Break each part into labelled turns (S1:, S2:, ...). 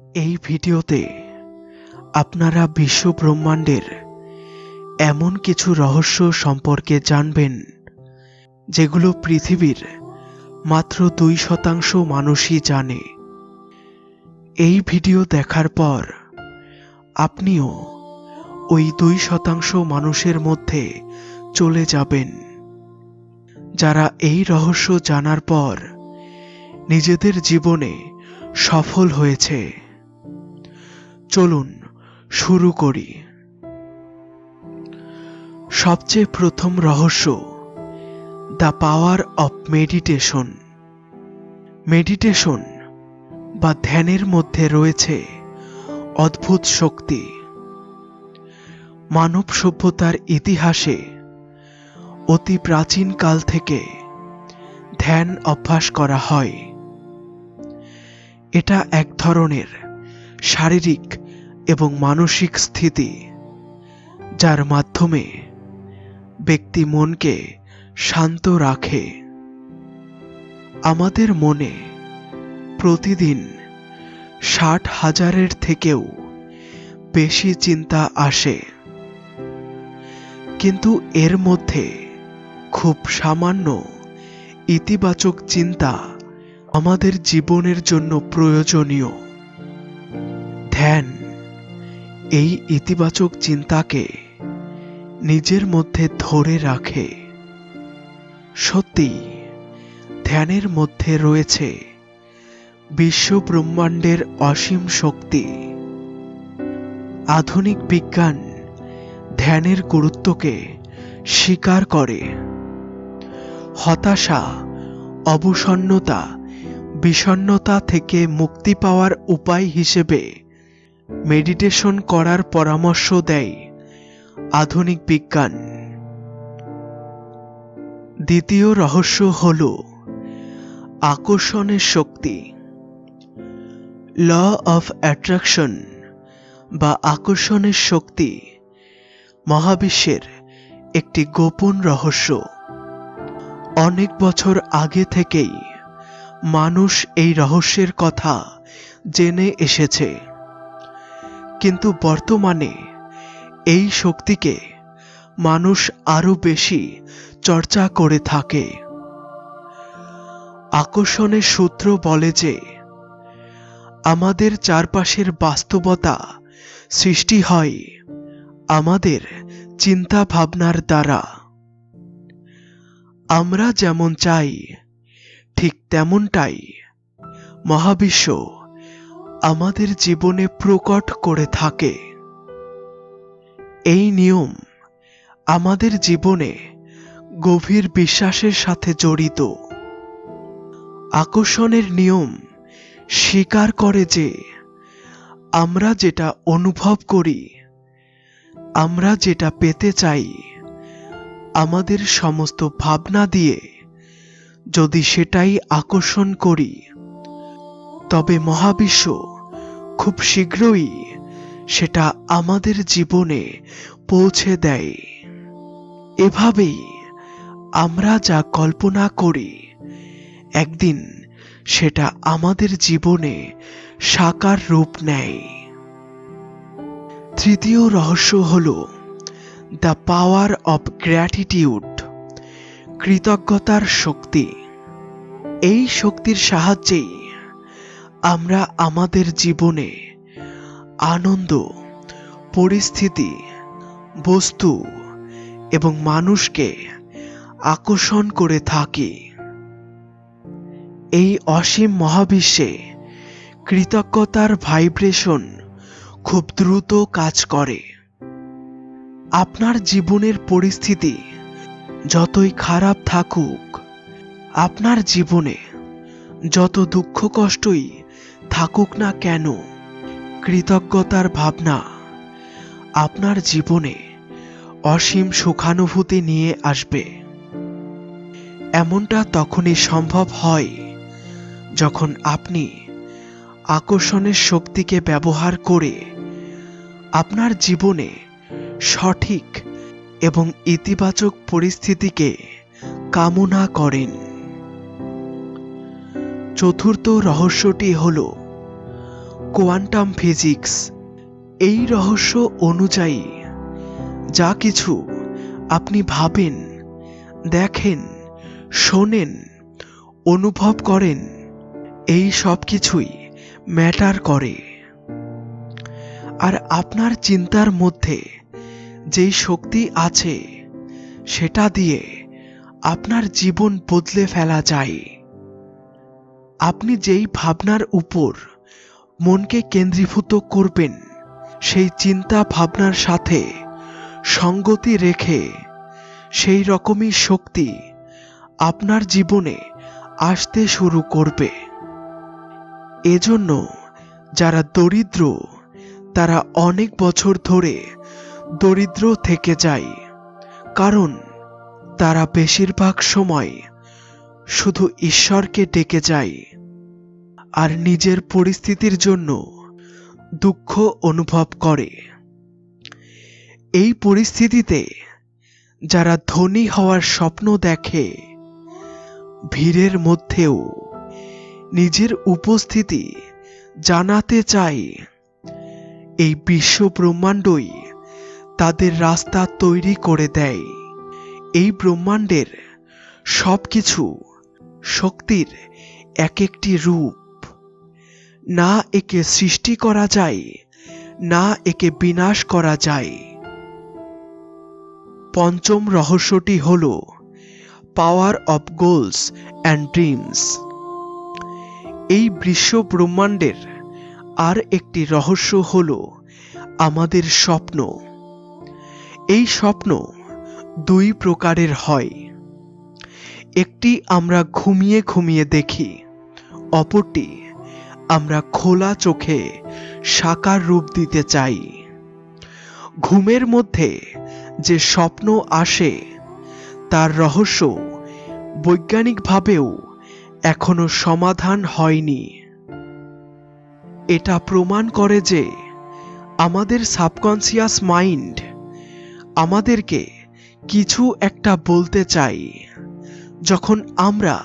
S1: এই ভিডিওতে আপনারা বিশ্ব ব্রহ্মাণ্ডের এমন কিছু রহস্য সম্পর্কে জানবেন যেগুলো পৃথিবীর মাত্র 2% মানুষই জানে। এই ভিডিও দেখার পর আপনিও ওই 2% মানুষের মধ্যে চলে যাবেন, যারা এই রহস্য জানার পর নিজেদের জীবনে সফল হয়েছে। চলুন শুরু করি। সবচেয়ে প্রথম রহস্য, the power of meditation. Meditation বা ধ্যানের মধ্যে রয়েছে অদ্ভুত শক্তি। মানব সভ্যতার ইতিহাসে অতি প্রাচীন কাল থেকে ধ্যান অভ্যাস করা হয়। এটা এক ধরনের শারীরিক এবং মানসিক স্থিতি, যার মাধ্যমে ব্যক্তি মনকে শান্ত রাখে। আমাদের মনে প্রতিদিন 60,000-এর থেকেও বেশি চিন্তা আসে, কিন্তু এর মধ্যে খুব সামান্য ইতিবাচক চিন্তা আমাদের জীবনের জন্য প্রয়োজনীয়। ধ্যান এই ইতিবাচক চিন্তাকে নিজের মধ্যে ধরে রাখে। সত্যি, ধ্যানের মধ্যে রয়েছে বিশ্ব ব্রহ্মাণ্ডের অসীম শক্তি। আধুনিক বিজ্ঞান ধ্যানের গুরুত্বকে স্বীকার করে। হতাশা, অবসন্নতা, বিষণ্ণতা থেকে মুক্তি পাওয়ার উপায় হিসেবে মেডিটেশন করার পরামর্শ দেয় আধুনিক বিজ্ঞান। দ্বিতীয় রহস্য হল আকর্ষণের শক্তি। ল অফ অ্যাট্রাকশন বা আকর্ষণের শক্তি মহাবিশ্বের একটি গোপন রহস্য। অনেক বছর আগে থেকেই মানুষ এই রহস্যের কথা জেনে এসেছে, কিন্তু বর্তমানে এই শক্তিকে মানুষ আরো বেশি চর্চা করে থাকে। আকর্ষণের সূত্র বলে যে আমাদের চারপাশের বাস্তবতা সৃষ্টি হয় আমাদের চিন্তা ভাবনার দ্বারা। আমরা যেমন চাই ঠিক তেমনটাই মহাবিশ্ব আমাদের জীবনে প্রকট করে থাকে। এই নিয়ম আমাদের জীবনে গভীর বিশ্বাসের সাথে জড়িত। আকর্ষণের নিয়ম স্বীকার করে যে আমরা যেটা অনুভব করি, আমরা যেটা পেতে চাই, আমাদের সমস্ত ভাবনা দিয়ে যদি সেটাই আকর্ষণ করি, তবে মহাবিশ্ব খুব শীঘ্রই সেটা আমাদের জীবনে পৌঁছে দেয়। এভাবেই আমরা যা কল্পনা করি, একদিন সেটা আমাদের জীবনে সাকার রূপ নেয়। তৃতীয় রহস্য হল দ্য পাওয়ার অফ গ্র্যাটিটিউড, কৃতজ্ঞতার শক্তি। এই শক্তির সাহায্যেই আমরা আমাদের জীবনে আনন্দ, পরিস্থিতি, বস্তু এবং মানুষকে আকর্ষণ করে থাকি। এই অসীম মহাবিশ্বে কৃতজ্ঞতার ভাইব্রেশন খুব দ্রুত কাজ করে। আপনার জীবনের পরিস্থিতি যতই খারাপ থাকুক, আপনার জীবনে যত দুঃখ কষ্টই থাকুক না কেন, কৃতজ্ঞতার ভাবনা আপনার জীবনে অসীম সুখানুভূতি নিয়ে আসবে। এমনটা তখনই সম্ভব হয় যখন আপনি আকর্ষণের শক্তিকে ব্যবহার করে আপনার জীবনে সঠিক এবং ইতিবাচক পরিস্থিতিকে কামনা করেন। চতুর্থ রহস্যটি হল কোয়ান্টাম ফিজিক্স এই রহস্য অনুযায়ী যা কিছু আপনি ভাবেন, দেখেন, শোনেন, অনুভব করেন, এই সব কিছুই ম্যাটার করে। আর আপনার চিন্তার মধ্যে যেই শক্তি আছে সেটা দিয়ে আপনার জীবন বদলে ফেলা যায়। আপনি যেই ভাবনার উপর মনকে কেন্দ্রীভূত করবেন, সেই চিন্তা ভাবনার সাথে সঙ্গতি রেখে সেই রকমই শক্তি আপনার জীবনে আসতে শুরু করবে। এজন্য যারা দরিদ্র তারা অনেক বছর ধরে দরিদ্র থেকে যায়, কারণ তারা বেশিরভাগ সময় শুধু ঈশ্বরকে ডেকে যায় আর নিজের পরিস্থিতির জন্য দুঃখ অনুভব করে। এই পরিস্থিতিতে যারা ধনী হওয়ার স্বপ্ন দেখে, ভিড়ের মধ্যেও নিজের উপস্থিতি জানাতে চায়, এই বিশ্ব ব্রহ্মাণ্ডই তাদের রাস্তা তৈরি করে দেয়। এই ব্রহ্মাণ্ডের সবকিছু শক্তির এক একটি রূপ। না একে সৃষ্টি করা যায়, না একে বিনাশ করা যায়। পঞ্চম রহস্যটি হল power of goals and dreams. এই বিশ্ব ব্রহ্মাণ্ডের আর একটি রহস্য হল আমাদের স্বপ্ন। এই স্বপ্ন দুই প্রকারের হয়। একটি আমরা ঘুমিয়ে ঘুমিয়ে দেখি, অপরটি আমরা খোলা চোখে সাকার রূপ দিতে চাই। ঘুমের মধ্যে যে স্বপ্ন আসে তার রহস্য বৈজ্ঞানিকভাবেও এখনো সমাধান হয়নি। এটা প্রমাণ করে যে আমাদের সাবকনসিয়াস মাইন্ড আমাদেরকে কিছু একটা বলতে চাই। যখন আমরা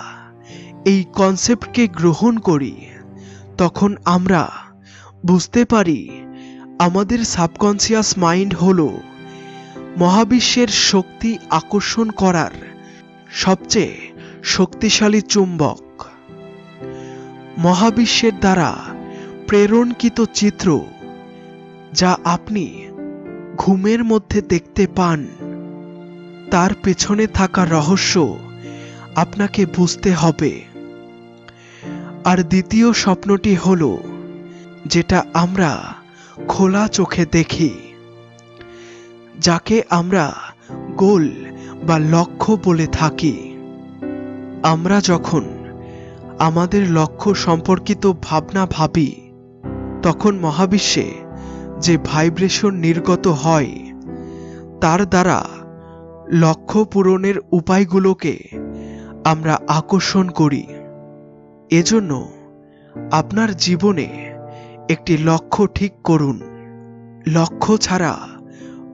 S1: এই কনসেপ্টকে গ্রহণ করি, তখন আমরা বুঝতে পারি আমাদের সাবকনসিয়াস মাইন্ড হলো মহাবিশ্বের শক্তি আকর্ষণ করার সবচেয়ে শক্তিশালী চুম্বক। মহাবিশ্বের দ্বারা প্রেরণকৃত চিত্র যা আপনি ঘুমের মধ্যে দেখতে পান, তার পেছনে থাকা রহস্য আপনাকে বুঝতে হবে। আর দ্বিতীয় স্বপ্নটি হলো যেটা আমরা খোলা চোখে দেখি, যাকে আমরা গোল বা লক্ষ্য বলে থাকি। আমরা যখন আমাদের লক্ষ্য সম্পর্কিত ভাবনা ভাবি, তখন মহাবিশ্বে যে ভাইব্রেশন নির্গত হয় তার দ্বারা লক্ষ্য পূরণের উপায়গুলোকে আমরা আকর্ষণ করি। এজন্য আপনার জীবনে একটি লক্ষ্য ঠিক করুন। লক্ষ্য ছাড়া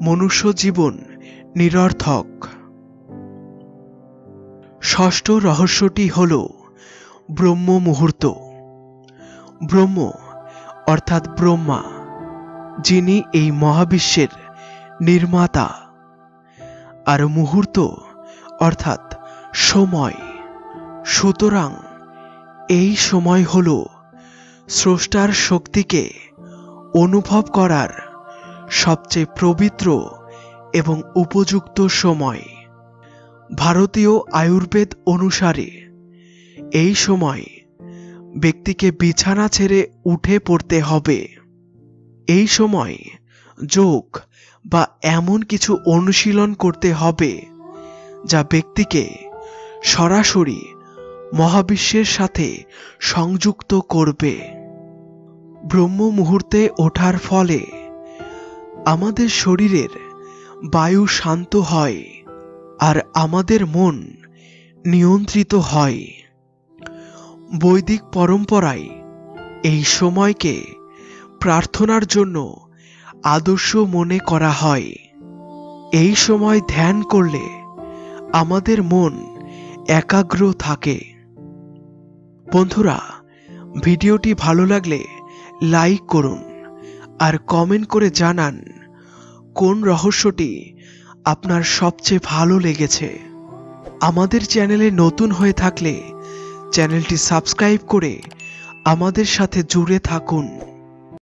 S1: মনুষ্য জীবন নিরর্থক। ষষ্ঠ রহস্যটি হল ব্রহ্ম মুহূর্ত। ব্রহ্ম অর্থাৎ ব্রহ্মা, যিনি এই মহাবিশ্বের নির্মাতা, আর মুহূর্ত অর্থাৎ সময়। সুতরাং এই সময় হল স্রষ্টার শক্তিকে অনুভব করার সবচেয়ে পবিত্র এবং উপযুক্ত সময়। ভারতীয় আয়ুর্বেদ অনুসারে এই সময় ব্যক্তিকে বিছানা ছেড়ে উঠে পড়তে হবে। এই সময় যোগ বা এমন কিছু অনুশীলন করতে হবে যা ব্যক্তিকে সরাসরি মহাবিশ্বের সাথে সংযুক্ত করবে। ব্রহ্ম মুহূর্তে ওঠার ফলে আমাদের শরীরের বায়ু শান্ত হয় আর আমাদের মন নিয়ন্ত্রিত হয়। বৈদিক পরম্পরায় এই সময়কে প্রার্থনার জন্য আদর্শ মনে করা হয়। এই সময় ধ্যান করলে আমাদের মন একাগ্র থাকে। বন্ধুরা, ভিডিওটি ভালো লাগলে লাইক করুন আর কমেন্ট করে জানান কোন রহস্যটি আপনার সবচেয়ে ভালো লেগেছে। আমাদের চ্যানেলে নতুন হয়ে থাকলে চ্যানেলটি সাবস্ক্রাইব করে আমাদের সাথে জুড়ে থাকুন।